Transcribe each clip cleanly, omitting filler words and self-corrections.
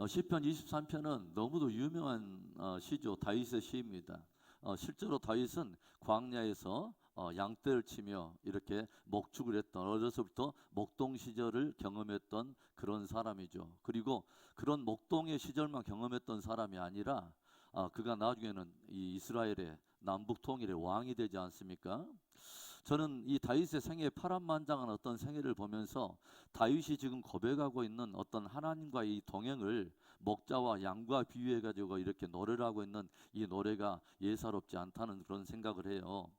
시편 23편은 너무도 유명한 시죠. 다윗의 시입니다. 실제로 다윗은 광야에서 양떼를 치며 이렇게 목축을 했던, 어려서부터 목동 시절을 경험했던 그런 사람이죠. 그리고 그런 목동의 시절만 경험했던 사람이 아니라 그가 나중에는 이 이스라엘의 남북 통일의 왕이 되지 않습니까? 저는 이 다윗의 생애의 파란만장한 어떤 생애를 보면서 다윗이 지금 고백하고 있는 어떤 하나님과의 이 동행을 목자와 양과 비유해 가지고 이렇게 노래를 하고 있는 이 노래가 예사롭지 않다는 그런 생각을 해요.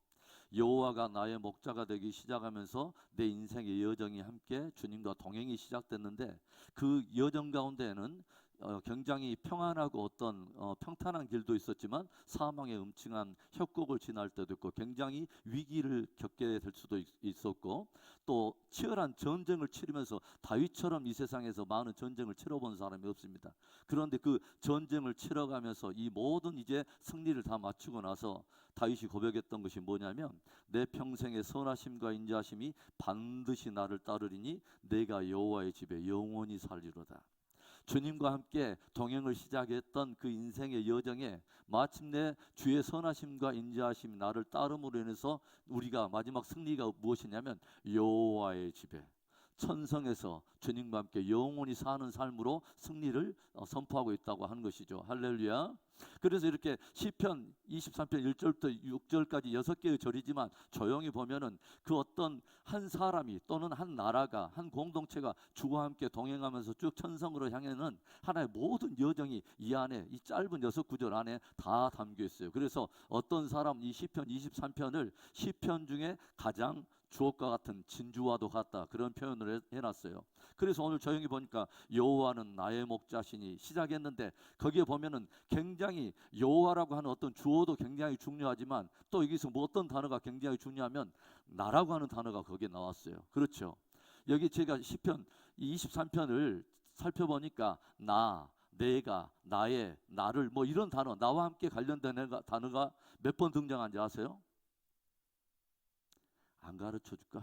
여호와가 나의 목자가 되기 시작하면서 내 인생의 여정이 함께 주님과 동행이 시작됐는데, 그 여정 가운데에는 굉장히 평안하고 어떤 평탄한 길도 있었지만 사망의 음침한 협곡을 지날 때도 있고, 굉장히 위기를 겪게 될 수도 있었고, 또 치열한 전쟁을 치르면서 다윗처럼 이 세상에서 많은 전쟁을 치러본 사람이 없습니다. 그런데 그 전쟁을 치러가면서 이 모든 이제 승리를 다 마치고 나서 다윗이 고백했던 것이 뭐냐면, 내 평생의 선하심과 인자하심이 반드시 나를 따르리니 내가 여호와의 집에 영원히 살리로다. 주님과 함께 동행을 시작했던 그 인생의 여정에 마침내 주의 선하심과 인자하심이 나를 따름으로 인해서 우리가 마지막 승리가 무엇이냐면 여호와의 집에, 천성에서 주님과 함께 영원히 사는 삶으로 승리를 선포하고 있다고 하는 것이죠. 할렐루야. 그래서 이렇게 시편 23편 1절부터 6절까지 6개의 절이지만 조용히 보면은 그 어떤 한 사람이 또는 한 나라가, 한 공동체가 주와 함께 동행하면서 쭉 천성으로 향하는 하나의 모든 여정이 이 안에, 이 짧은 6구절 안에 다 담겨 있어요. 그래서 어떤 사람 이 시편 23편을 시편 중에 가장 주옥과 같은 진주와도 같다, 그런 표현을 해놨어요. 그래서 오늘 조용히 보니까 여호와는 나의 목자시니 시작했는데, 거기에 보면은 굉장히 여호와라고 하는 어떤 주어도 굉장히 중요하지만 또 여기서 뭐 어떤 단어가 굉장히 중요하면 나라고 하는 단어가 거기에 나왔어요. 그렇죠. 여기 제가 시편 23편을 살펴보니까 나, 내가, 나의, 나를, 뭐 이런 단어, 나와 함께 관련된 단어가 몇 번 등장한지 아세요? 안 가르쳐 줄까?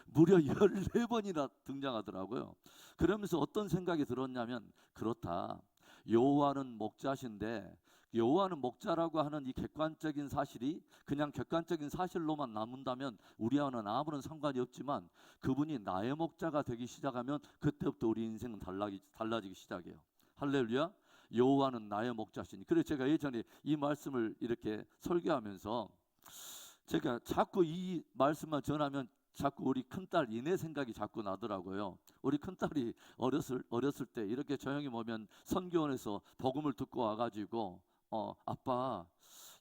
무려 14번이나 등장하더라고요. 그러면서 어떤 생각이 들었냐면, 그렇다, 여호와는 목자신데 여호와는 목자라고 하는 이 객관적인 사실이 그냥 객관적인 사실로만 남는다면 우리와는 아무런 상관이 없지만, 그분이 나의 목자가 되기 시작하면 그때부터 우리 인생은 달라지기 시작해요. 할렐루야. 여호와는 나의 목자시니. 그래서 제가 예전에 이 말씀을 이렇게 설교하면서 제가 자꾸 이 말씀만 전하면 자꾸 우리 큰딸 이내 생각이 자꾸 나더라고요. 우리 큰딸이 어렸을 때 이렇게 조용히 보면 선교원에서 복음을 듣고 와가지고 아빠,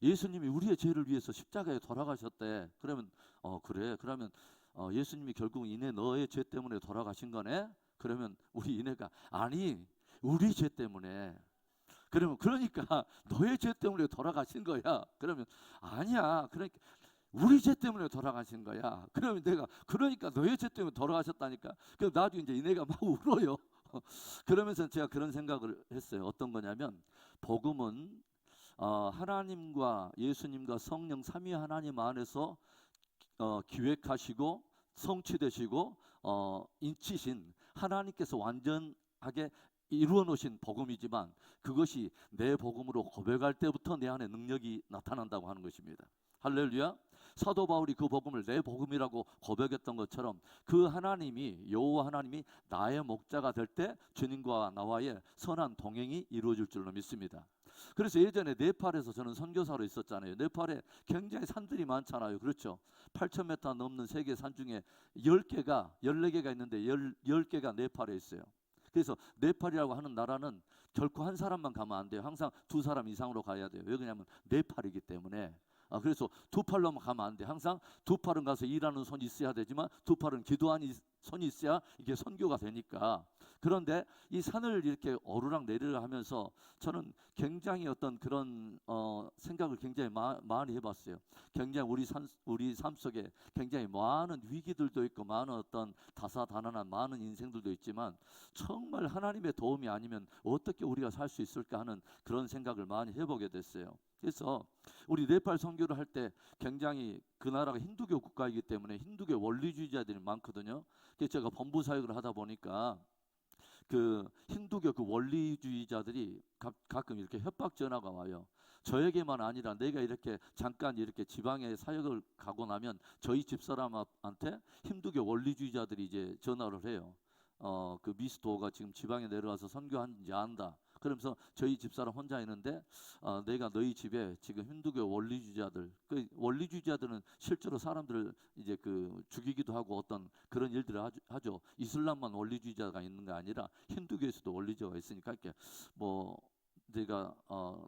예수님이 우리의 죄를 위해서 십자가에 돌아가셨대. 그러면 그래, 그러면 예수님이 결국 이내 너의 죄 때문에 돌아가신 거네? 그러면 우리 이내가 아니, 우리 죄 때문에. 그러니까 너의 죄 때문에 돌아가신 거야. 그러면 아니야, 그러니까 우리 죄 때문에 돌아가신 거야. 그러면 내가 그러니까 너의 죄 때문에 돌아가셨다니까. 그럼 나중에 이제 이내가 막 울어요. 그러면서 제가 그런 생각을 했어요. 어떤 거냐면, 복음은 하나님과 예수님과 성령 삼위 하나님 안에서 기획하시고 성취되시고 인치신 하나님께서 완전하게 이루어 놓으신 복음이지만, 그것이 내 복음으로 고백할 때부터 내 안에 능력이 나타난다고 하는 것입니다. 할렐루야. 사도 바울이 그 복음을 내 복음이라고 고백했던 것처럼, 그 하나님이, 여호와 하나님이 나의 목자가 될 때 주님과 나와의 선한 동행이 이루어질 줄로 믿습니다. 그래서 예전에 네팔에서 저는 선교사로 있었잖아요. 네팔에 굉장히 산들이 많잖아요. 그렇죠. 8,000m 넘는 세계 산 중에 14개가 있는데 10개가 네팔에 있어요. 그래서 네팔이라고 하는 나라는 결코 한 사람만 가면 안 돼요. 항상 2사람 이상으로 가야 돼요. 왜 그러냐면 네팔이기 때문에. 그래서 2팔로만 가면 안 돼. 항상 2팔은 가서 일하는 손이 있어야 되지만 2팔은 기도하는 손이 있어야 이게 선교가 되니까. 그런데 이 산을 이렇게 오르락 내리락 하면서 저는 굉장히 어떤 그런 생각을 굉장히 많이 해봤어요. 굉장히 우리 삶 속에 굉장히 많은 위기들도 있고 많은 어떤 다사다난한 많은 인생들도 있지만, 정말 하나님의 도움이 아니면 어떻게 우리가 살 수 있을까 하는 그런 생각을 많이 해보게 됐어요. 그래서 우리 네팔 선교를 할 때 굉장히 그 나라가 힌두교 국가이기 때문에 힌두교 원리주의자들이 많거든요. 그래서 제가 본부 사역을 하다 보니까 그 힌두교 그 원리주의자들이 가끔 이렇게 협박 전화가 와요. 저에게만 아니라 내가 이렇게 잠깐 이렇게 지방에 사역을 가고 나면 저희 집사람한테 힌두교 원리주의자들이 이제 전화를 해요. 그 미스도가 지금 지방에 내려와서 선교하는지 안다. 그러면서 저희 집사람 혼자 있는데 내가 너희 집에 지금 힌두교 원리주의자들, 그 원리주의자들은 실제로 사람들을 이제 그 죽이기도 하고 어떤 그런 일들을 하죠. 이슬람만 원리주의자가 있는 게 아니라 힌두교에서도 원리주의자가 있으니까 이렇게 뭐 내가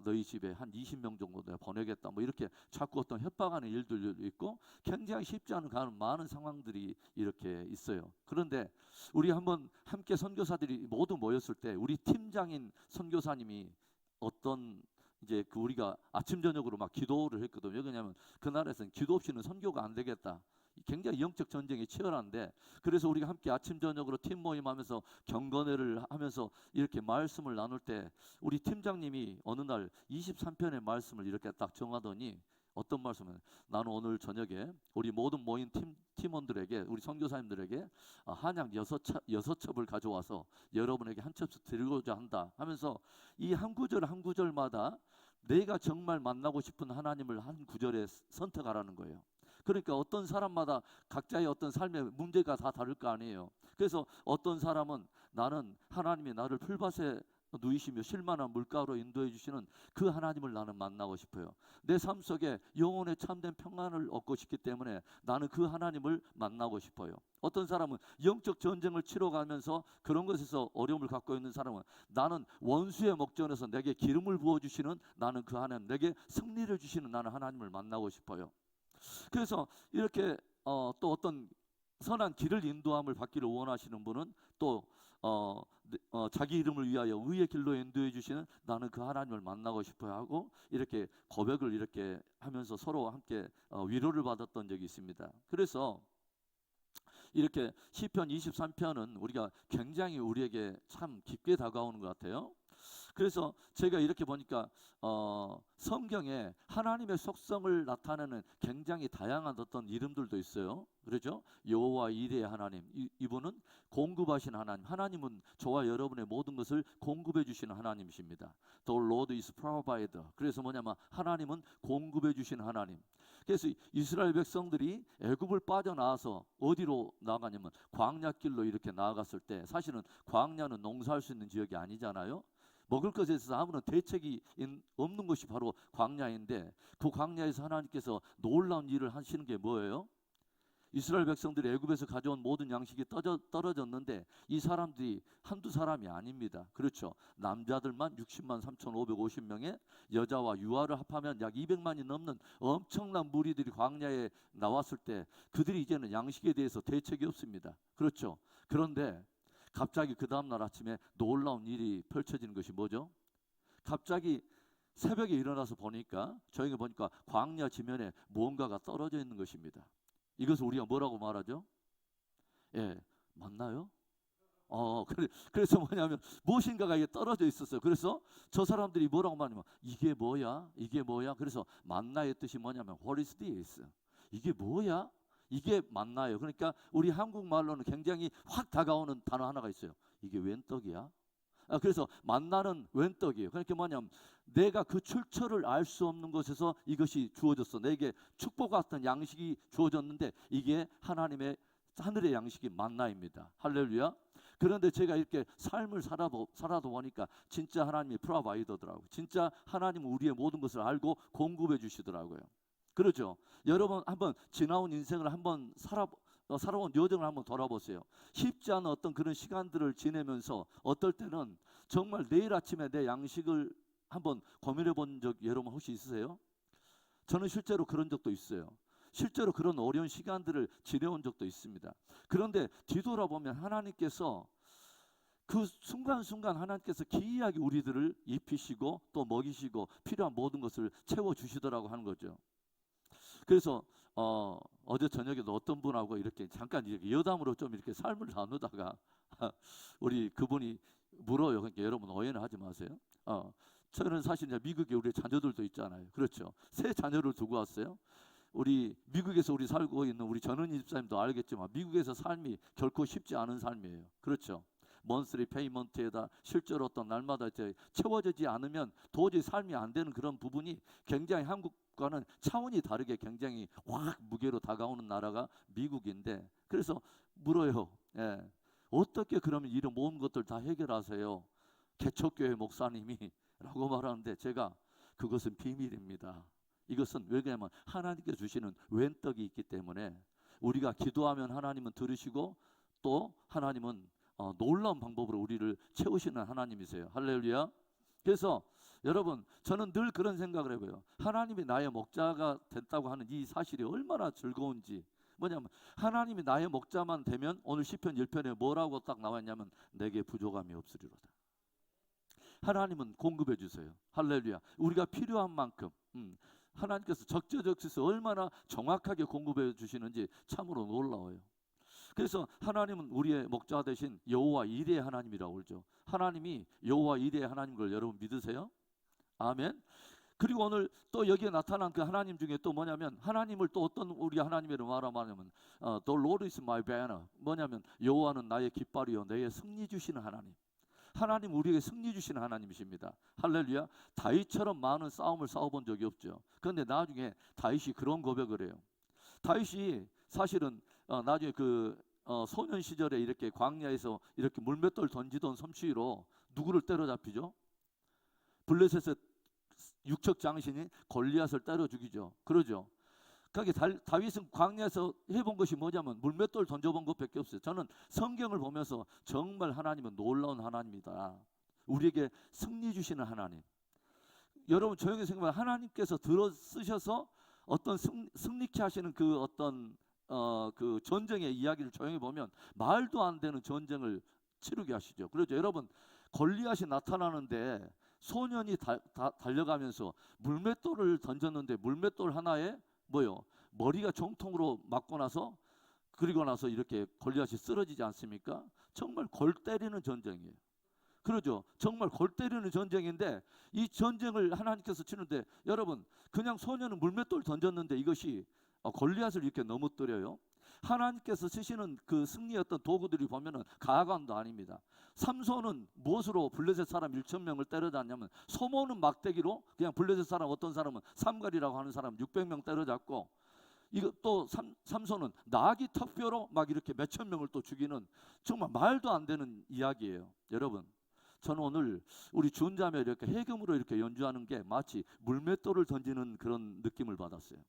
너희 집에 한 20명 정도 내가 보내겠다 뭐 이렇게 자꾸 어떤 협박하는 일들도 있고 굉장히 쉽지 않은 많은 상황들이 이렇게 있어요. 그런데 우리 한번 함께 선교사들이 모두 모였을 때 우리 팀장인 선교사님이 어떤 이제 그 우리가 아침 저녁으로 막 기도를 했거든요. 왜냐하면 그 나라에서는 기도 없이는 선교가 안 되겠다. 굉장히 영적 전쟁이 치열한데, 그래서 우리가 함께 아침 저녁으로 팀 모임하면서 경건회를 하면서 이렇게 말씀을 나눌 때 우리 팀장님이 어느 날 23편의 말씀을 이렇게 딱 정하더니 어떤 말씀을, 나는 오늘 저녁에 우리 모든 모인 팀원들에게, 우리 선교사님들에게 한약 6첩을 가져와서 여러분에게 한 첩씩 드리고자 한다 하면서 이 한 구절 한 구절마다 내가 정말 만나고 싶은 하나님을 한 구절에 선택하라는 거예요. 그러니까 어떤 사람마다 각자의 어떤 삶의 문제가 다 다를 거 아니에요. 그래서 어떤 사람은 나는 하나님이 나를 풀밭에 누이시며 실만한 물가로 인도해 주시는 그 하나님을 나는 만나고 싶어요. 내 삶 속에 영혼의 참된 평안을 얻고 싶기 때문에 나는 그 하나님을 만나고 싶어요. 어떤 사람은 영적 전쟁을 치러가면서 그런 것에서 어려움을 갖고 있는 사람은 나는 원수의 목전에서 내게 기름을 부어주시는 나는 그 하나님, 내게 승리를 주시는 나는 하나님을 만나고 싶어요. 그래서 이렇게 또 어떤 선한 길을 인도함을 받기를 원하시는 분은 또 자기 이름을 위하여 의의 길로 인도해 주시는 나는 그 하나님을 만나고 싶어야 하고 이렇게 고백을 이렇게 하면서 서로 함께 위로를 받았던 적이 있습니다. 그래서 이렇게 시편 23편은 우리가 굉장히 우리에게 참 깊게 다가오는 것 같아요. 그래서 제가 이렇게 보니까 성경에 하나님의 속성을 나타내는 굉장히 다양한 어떤 이름들도 있어요. 그렇죠? 여호와 이레의 하나님, 이분은 공급하신 하나님. 하나님은 저와 여러분의 모든 것을 공급해 주시는 하나님이십니다. The Lord is provider. 그래서 뭐냐면 하나님은 공급해 주시는 하나님. 그래서 이스라엘 백성들이 애굽을 빠져나와서 어디로 나가냐면 광야길로 이렇게 나아갔을 때, 사실은 광야는 농사할 수 있는 지역이 아니잖아요. 먹을 것에 있어서 아무런 대책이 없는 것이 바로 광야인데, 그 광야에서 하나님께서 놀라운 일을 하시는 게 뭐예요? 이스라엘 백성들이 애굽에서 가져온 모든 양식이 떨어졌는데 이 사람들이 한두 사람이 아닙니다. 그렇죠? 남자들만 60만 3,550명에 여자와 유아를 합하면 약 200만이 넘는 엄청난 무리들이 광야에 나왔을 때 그들이 이제는 양식에 대해서 대책이 없습니다. 그렇죠? 그런데 갑자기 그 다음날 아침에 놀라운 일이 펼쳐지는 것이 뭐죠? 갑자기 새벽에 일어나서 보니까, 저희가 보니까 광야 지면에 무언가가 떨어져 있는 것입니다. 이것을 우리가 뭐라고 말하죠? 예, 맞나요? 그래서 뭐냐면 무엇인가가 이게 떨어져 있었어요. 그래서 저 사람들이 뭐라고 말하냐면 이게 뭐야? 이게 뭐야? 그래서 만나의 뜻이 뭐냐면 What is this? 이게 뭐야? 이게 만나요. 그러니까 우리 한국말로는 굉장히 확 다가오는 단어 하나가 있어요. 이게 웬 떡이야? 그래서 만나는 웬 떡이에요. 그러니까 뭐냐면 내가 그 출처를 알 수 없는 곳에서 이것이 주어졌어. 내게 축복 같은 양식이 주어졌는데 이게 하나님의 하늘의 양식이 만나입니다. 할렐루야. 그런데 제가 이렇게 삶을 살아도 보니까 진짜 하나님이 프로바이더더라고요. 진짜 하나님은 우리의 모든 것을 알고 공급해 주시더라고요. 그렇죠? 여러분 한번 지나온 인생을 한번 살아온 여정을 한번 돌아보세요. 쉽지 않은 어떤 그런 시간들을 지내면서 어떨 때는 정말 내일 아침에 내 양식을 한번 고민해 본 적 여러분 혹시 있으세요? 저는 실제로 그런 적도 있어요. 실제로 그런 어려운 시간들을 지내온 적도 있습니다. 그런데 뒤돌아보면 하나님께서 그 순간순간 하나님께서 기이하게 우리들을 입히시고 또 먹이시고 필요한 모든 것을 채워주시더라고 하는 거죠. 그래서 어제 저녁에도 어떤 분하고 이렇게 잠깐 이렇게 여담으로 좀 이렇게 삶을 나누다가 우리 그분이 물어요. 그러니까 여러분 오해는 하지 마세요. 저는 사실 이제 미국에 우리 자녀들도 있잖아요. 그렇죠? 세 자녀를 두고 왔어요. 우리 미국에서 우리 살고 있는 우리 전은희 집사님도 알겠지만 미국에서 삶이 결코 쉽지 않은 삶이에요. 그렇죠? 먼스리 페이먼트에다 실제로 어떤 날마다 이제 채워지지 않으면 도저히 삶이 안 되는 그런 부분이 굉장히 한국과는 차원이 다르게 굉장히 확 무게로 다가오는 나라가 미국인데, 그래서 물어요. 예. 어떻게 그러면 이런 모든 것들 다 해결하세요? 개척교회 목사님이 라고 말하는데, 제가 그것은 비밀입니다. 이것은 왜냐하면 하나님께 주시는 웬떡이 있기 때문에, 우리가 기도하면 하나님은 들으시고 또 하나님은 놀라운 방법으로 우리를 채우시는 하나님이세요. 할렐루야. 그래서 여러분, 저는 늘 그런 생각을 해봐요. 하나님이 나의 목자가 됐다고 하는 이 사실이 얼마나 즐거운지. 뭐냐면 하나님이 나의 목자만 되면, 오늘 시편 1편에 뭐라고 딱 나왔냐면 내게 부족함이 없으리로다. 하나님은 공급해 주세요. 할렐루야. 우리가 필요한 만큼 하나님께서 적재적소에서 얼마나 정확하게 공급해 주시는지 참으로 놀라워요. 그래서 하나님은 우리의 목자 되신 여호와 이레의 하나님이라고 그러죠. 하나님이 여호와 이레의 하나님인 걸 여러분 믿으세요? 아멘. 그리고 오늘 또 여기에 나타난 그 하나님 중에 또 뭐냐면, 하나님을 또 어떤 우리 하나님으로 말하면 The Lord is my banner. 뭐냐면 여호와는 나의 깃발이요 내게 승리 주시는 하나님. 하나님 우리에게 승리 주시는 하나님이십니다. 할렐루야. 다윗처럼 많은 싸움을 싸워본 적이 없죠. 그런데 나중에 다윗이 그런 고백을 해요. 다윗이 사실은 나중에 소년 시절에 이렇게 광야에서 이렇게 물맷돌 던지던 솜씨로 누구를 때려잡히죠? 블레셋의 육척 장신이 골리앗을 때려 죽이죠. 그러죠. 그러니까 다윗은 광야에서 해본 것이 뭐냐면 물맷돌 던져본 것밖에 없어요. 저는 성경을 보면서 정말 하나님은 놀라운 하나님이다. 우리에게 승리 주시는 하나님. 여러분 조용히 생각하면 하나님께서 들어 쓰셔서 어떤 승리케 하시는 그 어떤 그 전쟁의 이야기를 조용히 보면 말도 안 되는 전쟁을 치르게 하시죠. 그렇죠. 여러분 골리앗이 나타나는데 소년이 달려가면서 물맷돌을 던졌는데 물맷돌 하나에 뭐요? 머리가 정통으로 맞고 나서, 그리고 나서 이렇게 골리앗이 쓰러지지 않습니까? 정말 골 때리는 전쟁이에요. 그러죠. 정말 골 때리는 전쟁인데 이 전쟁을 하나님께서 치는데, 여러분 그냥 소년은 물맷돌 던졌는데 이것이 골리앗을 이렇게 넘어뜨려요. 하나님께서 쓰시는 그 승리였던 도구들이 보면은 가관도 아닙니다. 삼손은 무엇으로 블레셋 사람 1,000명을 때려잡냐면, 소모는 막대기로 그냥 블레셋 사람, 어떤 사람은 삼갈이라고 하는 사람 600명 때려잡고, 이거 또 삼손은 나귀 턱뼈로 막 이렇게 몇천 명을 또 죽이는 정말 말도 안 되는 이야기예요. 여러분 저는 오늘 우리 주은자매 이렇게 해금으로 이렇게 연주하는 게 마치 물맷돌을 던지는 그런 느낌을 받았어요.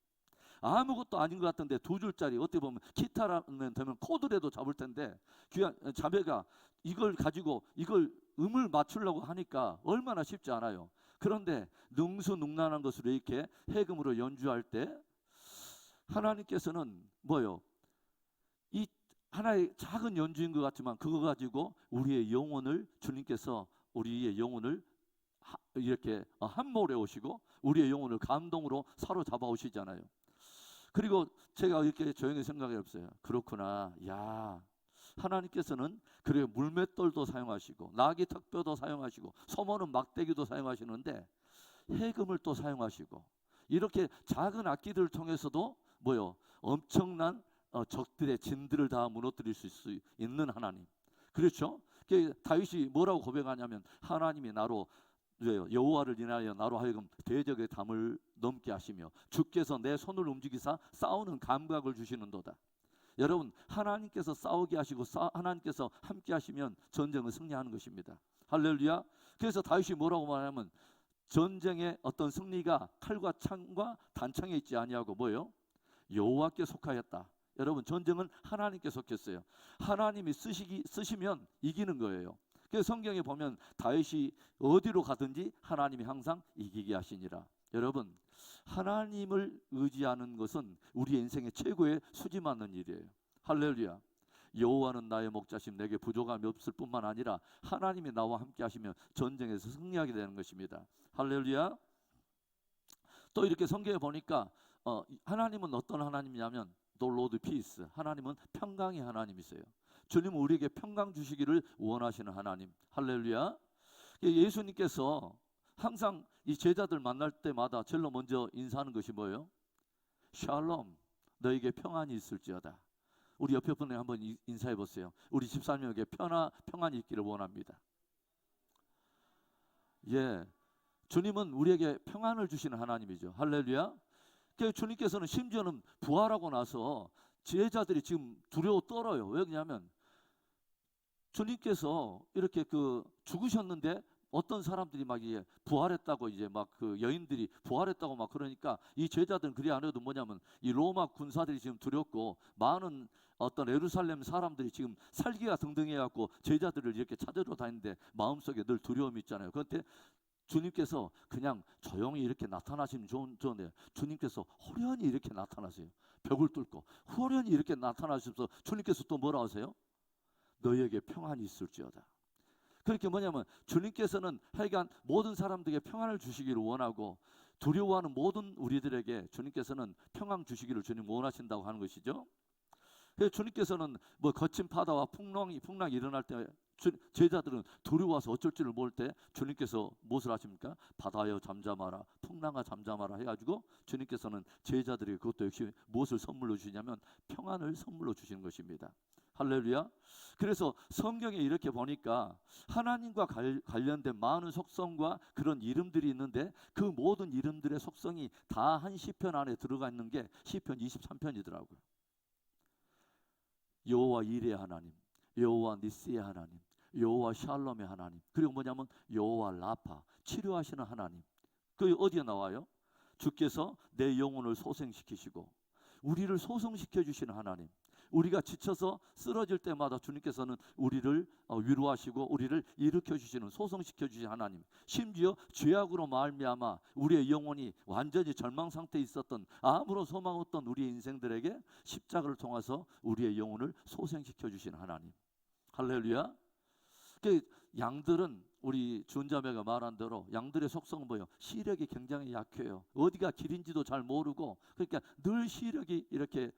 아무것도 아닌 것 같은데 2줄짜리, 어떻게 보면 기타라면 되면 코드라도 잡을 텐데, 귀한 자매가 이걸 가지고 이걸 음을 맞추려고 하니까 얼마나 쉽지 않아요. 그런데 능수능란한 것으로 이렇게 해금으로 연주할 때 하나님께서는 뭐요? 이 하나의 작은 연주인 것 같지만 그거 가지고 우리의 영혼을, 주님께서 우리의 영혼을 이렇게 함몰해 오시고 우리의 영혼을 감동으로 사로잡아 오시잖아요. 그리고 제가 이렇게 조용히 생각해 봤어요. 그렇구나. 야, 하나님께서는 그래 물맷돌도 사용하시고 나귀 턱뼈도 사용하시고 소모는 막대기도 사용하시는데 해금을 또 사용하시고, 이렇게 작은 악기들을 통해서도 뭐요? 엄청난 적들의 진들을 다 무너뜨릴 수 있는 하나님. 그렇죠? 다윗이 뭐라고 고백하냐면, 하나님이 나로 여호와를 인하여 나로 하여금 대적의 담을 넘게 하시며 주께서 내 손을 움직이사 싸우는 감각을 주시는도다. 여러분 하나님께서 싸우게 하시고 하나님께서 함께 하시면 전쟁을 승리하는 것입니다. 할렐루야. 그래서 다윗이 뭐라고 말하냐면, 전쟁의 어떤 승리가 칼과 창과 단창에 있지 아니하고 뭐예요? 여호와께 속하였다. 여러분 전쟁은 하나님께 속했어요. 하나님이 쓰시면 이기는 거예요. 그래서 성경에 보면 다윗이 어디로 가든지 하나님이 항상 이기게 하시니라. 여러분 하나님을 의지하는 것은 우리 인생의 최고의 수지 맞는 일이에요. 할렐루야. 여호와는 나의 목자심, 내게 부족함이 없을 뿐만 아니라 하나님이 나와 함께 하시면 전쟁에서 승리하게 되는 것입니다. 할렐루야. 또 이렇게 성경에 보니까 하나님은 어떤 하나님이냐면 The Lord Peace, 하나님은 평강의 하나님이세요. 주님은 우리에게 평강 주시기를 원하시는 하나님. 할렐루야. 예수님께서 항상 이 제자들 만날 때마다 제일 먼저 인사하는 것이 뭐예요? 샬롬, 너에게 평안이 있을지어다. 우리 옆에 분에 한번 인사해 보세요. 우리 집사님에게 평안이 있기를 원합니다. 예, 주님은 우리에게 평안을 주시는 하나님이죠. 할렐루야. 그러니까 주님께서는 심지어는 부활하고 나서 제자들이 지금 두려워 떨어요. 왜 그러냐면 주님께서 이렇게 죽으셨는데 어떤 사람들이 막 이제 부활했다고 이제 막 여인들이 부활했다고 막 그러니까 이 제자들은 그리 안 해도 뭐냐면 이 로마 군사들이 지금 두렵고 많은 어떤 예루살렘 사람들이 지금 살기가 등등해갖고 제자들을 이렇게 찾으러 다니는데 마음속에 늘 두려움이 있잖아요. 그런데 주님께서 그냥 조용히 이렇게 나타나시면 좋은데 주님께서 호련히 이렇게 나타나세요. 벽을 뚫고 호련히 이렇게 나타나셔서 주님께서 또 뭐라 하세요? 너희에게 평안이 있을지어다. 그렇게 뭐냐면 주님께서는 하여간 모든 사람들에게 평안을 주시기를 원하고 두려워하는 모든 우리들에게 주님께서는 평안 주시기를 주님 원하신다고 하는 것이죠. 그래서 주님께서는 뭐 거친 바다와 풍랑이 일어날 때 제자들은 두려워서 어쩔 줄을 모를 때 주님께서 무엇을 하십니까? 바다여 잠잠하라, 풍랑아 잠잠하라 해가지고 주님께서는 제자들에게 그것도 역시 무엇을 선물로 주시냐면 평안을 선물로 주시는 것입니다. 할렐루야. 그래서 성경에 이렇게 보니까 하나님과 관련된 많은 속성과 그런 이름들이 있는데 그 모든 이름들의 속성이 다 한 시편 안에 들어가 있는 게 시편 23편이더라고요. 여호와 이레의 하나님, 여호와 니스의 하나님, 여호와 샬롬의 하나님, 그리고 뭐냐면 여호와 라파, 치료하시는 하나님. 그 어디에 나와요? 주께서 내 영혼을 소생시키시고 우리를 소생시켜 주시는 하나님. 우리가 지쳐서 쓰러질 때마다 주님께서는 우리를 위로하시고 우리를 일으켜 주시는, 소생시켜 주시는 하나님. 심지어 죄악으로 말미암아 우리의 영혼이 완전히 절망 상태에 있었던, 아무런 소망 없던 우리의 인생들에게 십자가를 통해서 우리의 영혼을 소생시켜 주시는 하나님. 할렐루야. 양들은 우리 주은자매가 말한 대로 양들의 속성은 뭐예요? 시력이 굉장히 약해요. 어디가 길인지도 잘 모르고, 그러니까 늘 시력이 이렇게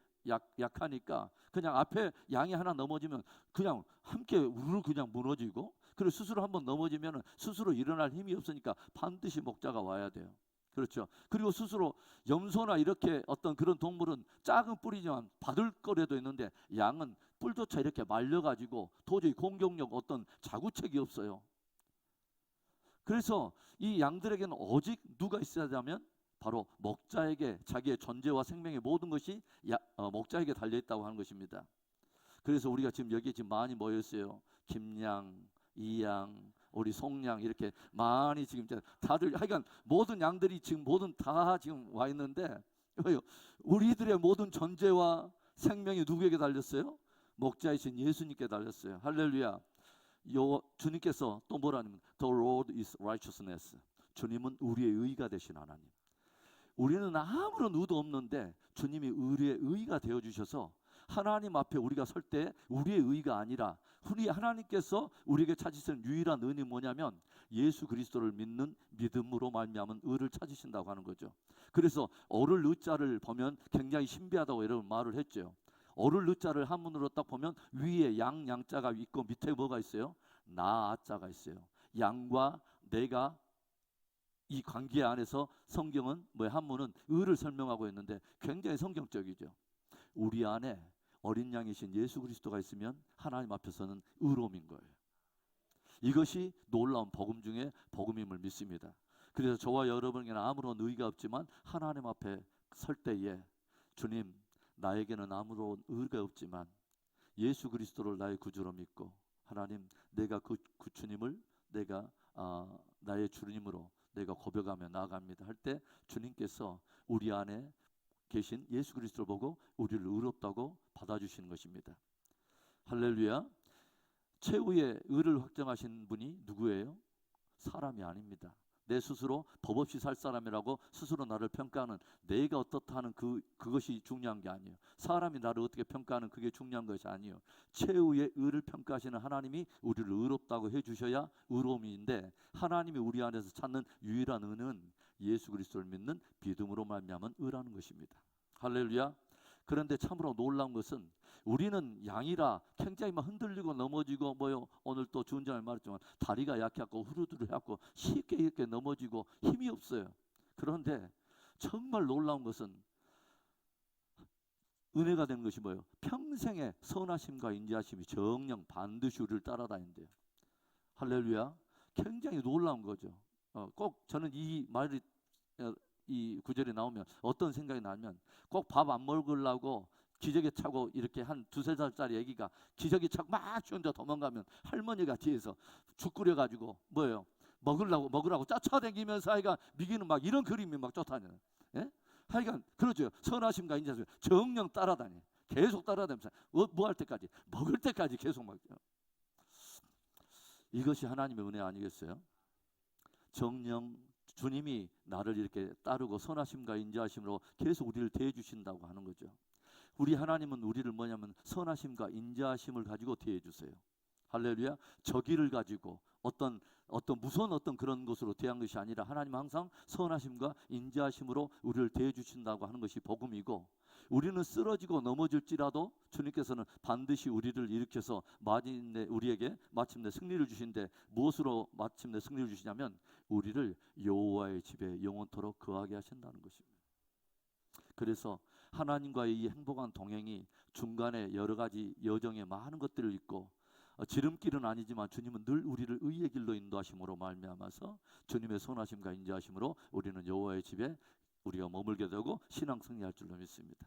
약하니까 그냥 앞에 양이 하나 넘어지면 그냥 함께 우르르 그냥 무너지고, 그리고 스스로 한번 넘어지면 스스로 일어날 힘이 없으니까 반드시 목자가 와야 돼요. 그렇죠. 그리고 스스로 염소나 이렇게 어떤 그런 동물은 작은 뿔이지만 받을 거래도 있는데 양은 뿔조차 이렇게 말려가지고 도저히 공격력 어떤 자구책이 없어요. 그래서 이 양들에게는 오직 누가 있어야 하면 바로 목자에게 자기의 존재와 생명의 모든 것이 목자에게 달려있다고 하는 것입니다. 그래서 우리가 지금 여기 지금 많이 모였어요. 김양, 이양, 우리 송양 이렇게 많이 지금 다들 하여간 모든 양들이 지금 모든 다 지금 와 있는데 우리들의 모든 존재와 생명이 누구에게 달렸어요? 목자이신 예수님께 달렸어요. 할렐루야. 주님께서 또 뭐라냐면 The Lord is righteousness. 주님은 우리의 의가 되신 하나님. 우리는 아무런 의도 없는데 주님이 우리의 의가 되어주셔서 하나님 앞에 우리가 설 때 우리의 의가 아니라 우리 하나님께서 우리에게 찾으시는 유일한 의는 뭐냐면 예수 그리스도를 믿는 믿음으로 말미암은 의를 찾으신다고 하는 거죠. 그래서 어를 의자를 보면 굉장히 신비하다고 여러분 말을 했죠. 어를 의자를 한문으로 딱 보면 위에 양자가 있고 밑에 뭐가 있어요? 나자가 있어요. 양과 내가 이 관계 안에서 성경은 한문은 의를 설명하고 있는데 굉장히 성경적이죠. 우리 안에 어린 양이신 예수 그리스도가 있으면 하나님 앞에서는 의로움인 거예요. 이것이 놀라운 복음 중에 복음임을 믿습니다. 그래서 저와 여러분에게는 아무런 의가 없지만 하나님 앞에 설 때에 주님, 나에게는 아무런 의가 없지만 예수 그리스도를 나의 구주로 믿고 하나님, 내가 그 주님을 내가 나의 주님으로 내가 고백하며 나아갑니다 할 때 주님께서 우리 안에 계신 예수 그리스도를 보고 우리를 의롭다고 받아주시는 것입니다. 할렐루야. 최후의 의를 확정하신 분이 누구예요? 사람이 아닙니다. 내 스스로 법 없이 살 사람이라고 스스로 나를 평가하는 내가 어떻다 하는 그것이 중요한 게 아니에요. 사람이 나를 어떻게 평가하는 그게 중요한 것이 아니에요. 최후의 의를 평가하시는 하나님이 우리를 의롭다고 해주셔야 의로움인데, 하나님이 우리 안에서 찾는 유일한 의는 예수 그리스도를 믿는 믿음으로 말미암은 의라는 것입니다. 할렐루야. 그런데 참으로 놀라운 것은 우리는 양이라 굉장히 막 흔들리고 넘어지고 오늘 또 주은장을 말했지만 다리가 약해갖고 후루두루 해갖고 쉽게 이렇게 넘어지고 힘이 없어요. 그런데 정말 놀라운 것은 은혜가 되는 것이 뭐예요? 평생의 선하심과 인자하심이 정령 반드시 우리를 따라다닌대요. 할렐루야. 굉장히 놀라운 거죠. 꼭 저는 이 말이 이 구절이 나오면 어떤 생각이 나면 꼭 밥 안 먹으려고 기저귀 차고 이렇게 한 두세 살짜리 애기가 기저귀 차고 막 혼자 도망가면 할머니가 뒤에서 죽 끓여가지고 뭐예요? 먹으라고 쫓아다니면서 아이가 미기는 막 이런 그림이 막 쫓아다녀요. 예? 하여간 그러죠. 선하심과 인자심 정령 따라다니. 계속 따라다니면서 뭐 할 때까지? 먹을 때까지 계속 막. 이것이 하나님의 은혜 아니겠어요? 정령 주님이 나를 이렇게 따르고 선하심과 인자하심으로 계속 우리를 대해 주신다고 하는 거죠. 우리 하나님은 우리를 뭐냐면 선하심과 인자하심을 가지고 대해 주세요. 할렐루야. 저기를 가지고 어떤 무서운 어떤 그런 것으로 대한 것이 아니라 하나님은 항상 선하심과 인자하심으로 우리를 대해 주신다고 하는 것이 복음이고, 우리는 쓰러지고 넘어질지라도 주님께서는 반드시 우리를 일으켜서 우리에게 마침내 승리를 주신데, 무엇으로 마침내 승리를 주시냐면 우리를 여호와의 집에 영원토록 거하게 하신다는 것입니다. 그래서 하나님과의 이 행복한 동행이 중간에 여러 가지 여정에 많은 것들을 있고, 지름길은 아니지만 주님은 늘 우리를 의의 길로 인도하심으로 말미암아서 주님의 선하심과 인자하심으로 우리는 여호와의 집에 우리가 머물게 되고 신앙 승리할 줄로 믿습니다.